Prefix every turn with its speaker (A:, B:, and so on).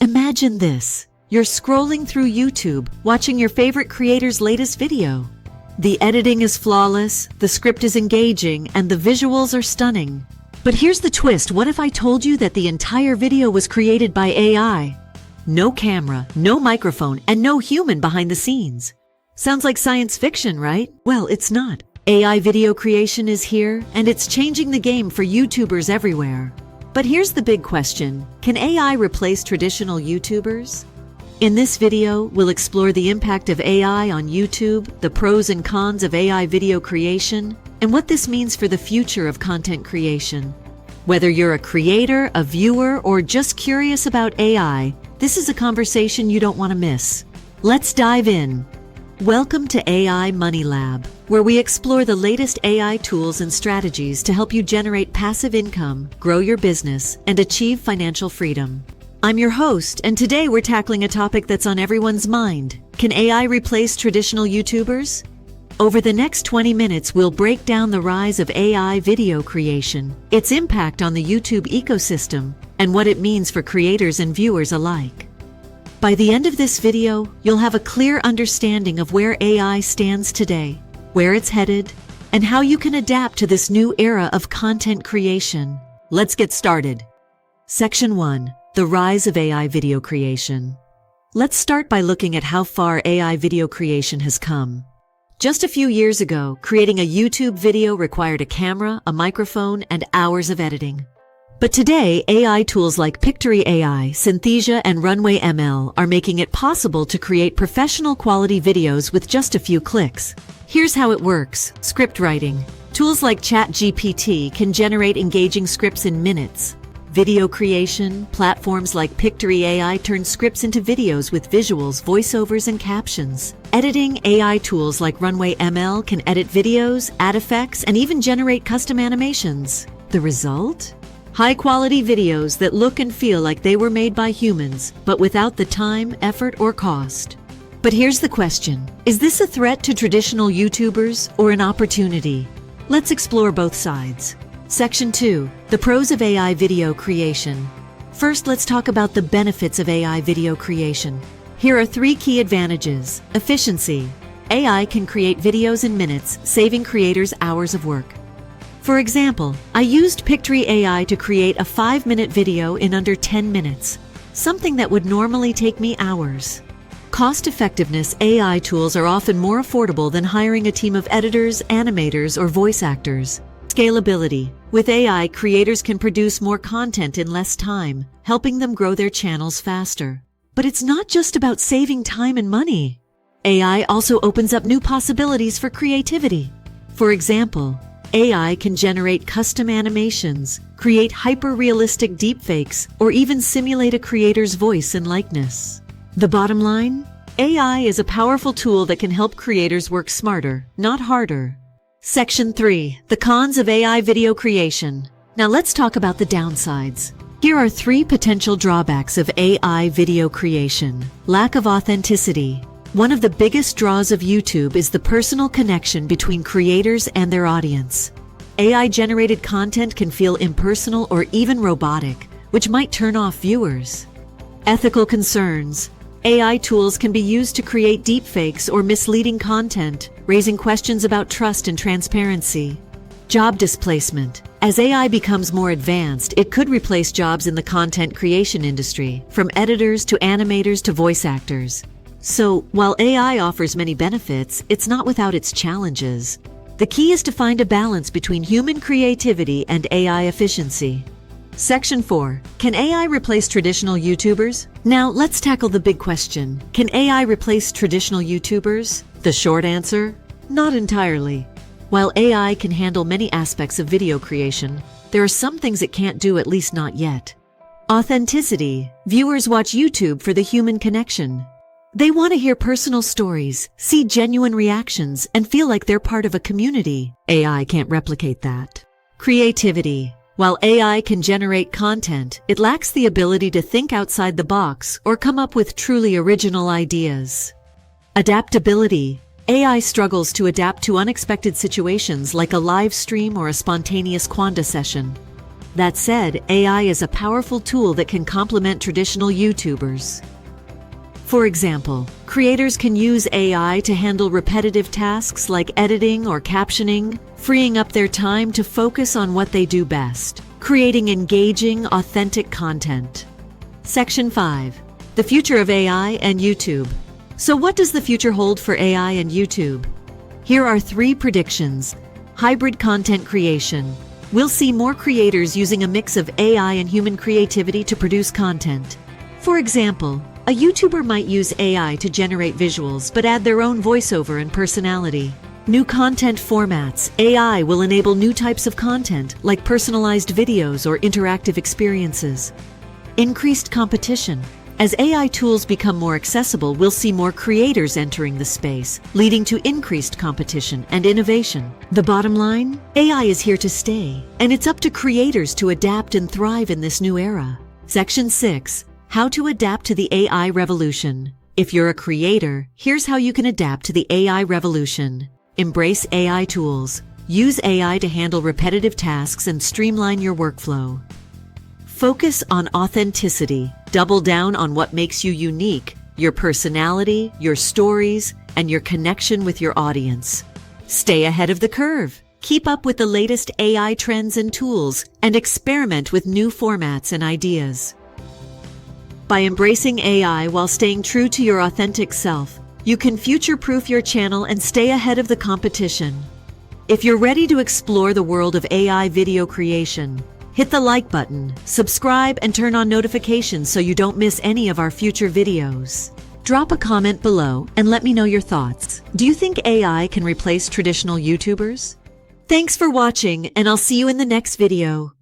A: Imagine this. You're scrolling through YouTube, watching your favorite creator's latest video. The editing is flawless, the script is engaging, and the visuals are stunning. But here's the twist. What if I told you that the entire video was created by AI? No camera, no microphone, and no human behind the scenes. Sounds like science fiction, right? Well, it's not. AI video creation is here, and it's changing the game for YouTubers everywhere. But here's the big question. Can AI replace traditional YouTubers? In this video, we'll explore the impact of AI on YouTube, the pros and cons of AI video creation, and what this means for the future of content creation. Whether you're a creator, a viewer, or just curious about AI, this is a conversation you don't want to miss. Let's dive in. Welcome to AI Money Lab, where we explore the latest AI tools and strategies to help you generate passive income, grow your business, and achieve financial freedom. I'm your host, and today we're tackling a topic that's on everyone's mind. Can AI replace traditional YouTubers? Over the next 20 minutes, we'll break down the rise of AI video creation, its impact on the YouTube ecosystem, and what it means for creators and viewers alike. By the end of this video, you'll have a clear understanding of where AI stands today, where it's headed, and how you can adapt to this new era of content creation. Let's get started. Section 1. The rise of AI video creation. Let's start by looking at how far AI video creation has come. Just a few years ago, creating a YouTube video required a camera, a microphone, and hours of editing. But today, AI tools like Pictory AI, Synthesia, and Runway ML are making it possible to create professional quality videos with just a few clicks. Here's how it works. Script writing. Tools like ChatGPT can generate engaging scripts in minutes. Video creation. Platforms like Pictory AI turn scripts into videos with visuals, voiceovers, and captions. Editing. AI tools like Runway ML can edit videos, add effects, and even generate custom animations. The result? High-quality videos that look and feel like they were made by humans, but without the time, effort, or cost. But here's the question. Is this a threat to traditional YouTubers or an opportunity? Let's explore both sides. Section 2. The pros of AI video creation. First, let's talk about the benefits of AI video creation. Here are 3 key advantages. Efficiency. AI can create videos in minutes, saving creators hours of work. For example, I used Pictory AI to create a 5-minute video in under 10 minutes, something that would normally take me hours. Cost effectiveness. AI tools are often more affordable than hiring a team of editors, animators, or voice actors. Scalability. With AI, creators can produce more content in less time, helping them grow their channels faster. But it's not just about saving time and money. AI also opens up new possibilities for creativity. For example, AI can generate custom animations, create hyper-realistic deepfakes, or even simulate a creator's voice and likeness. The bottom line? AI is a powerful tool that can help creators work smarter, not harder. Section 3. The cons of AI video creation. Now let's talk about the downsides. Here are 3 potential drawbacks of AI video creation. Lack of authenticity. One of the biggest draws of YouTube is the personal connection between creators and their audience. AI-generated content can feel impersonal or even robotic, which might turn off viewers. Ethical concerns. AI tools can be used to create deepfakes or misleading content, raising questions about trust and transparency. Job displacement. As AI becomes more advanced, it could replace jobs in the content creation industry, from editors to animators to voice actors. So, while AI offers many benefits, it's not without its challenges. The key is to find a balance between human creativity and AI efficiency. Section 4. Can AI replace traditional YouTubers? Now, let's tackle the big question. Can AI replace traditional YouTubers? The short answer? Not entirely. While AI can handle many aspects of video creation, there are some things it can't do, at least not yet. Authenticity. Viewers watch YouTube for the human connection. They want to hear personal stories, see genuine reactions, and feel like they're part of a community. AI can't replicate that. Creativity. While AI can generate content, it lacks the ability to think outside the box or come up with truly original ideas. Adaptability. AI struggles to adapt to unexpected situations like a live stream or a spontaneous Quanda session. That said, AI is a powerful tool that can complement traditional YouTubers. For example, creators can use AI to handle repetitive tasks like editing or captioning, freeing up their time to focus on what they do best, creating engaging, authentic content. Section 5. The future of AI and YouTube. So what does the future hold for AI and YouTube? Here are 3 predictions. Hybrid content creation. We'll see more creators using a mix of AI and human creativity to produce content. For example, a YouTuber might use AI to generate visuals but add their own voiceover and personality. New content formats. AI will enable new types of content like personalized videos or interactive experiences. Increased competition. As AI tools become more accessible, we'll see more creators entering the space, leading to increased competition and innovation. The bottom line? AI is here to stay, and it's up to creators to adapt and thrive in this new era. Section 6. How to adapt to the AI revolution. If you're a creator, here's how you can adapt to the AI revolution. Embrace AI tools. Use AI to handle repetitive tasks and streamline your workflow. Focus on authenticity. Double down on what makes you unique, your personality, your stories, and your connection with your audience. Stay ahead of the curve. Keep up with the latest AI trends and tools, and experiment with new formats and ideas. By embracing AI while staying true to your authentic self, you can future-proof your channel and stay ahead of the competition. If you're ready to explore the world of AI video creation, hit the like button, subscribe, and turn on notifications so you don't miss any of our future videos. Drop a comment below and let me know your thoughts. Do you think AI can replace traditional YouTubers? Thanks for watching, and I'll see you in the next video.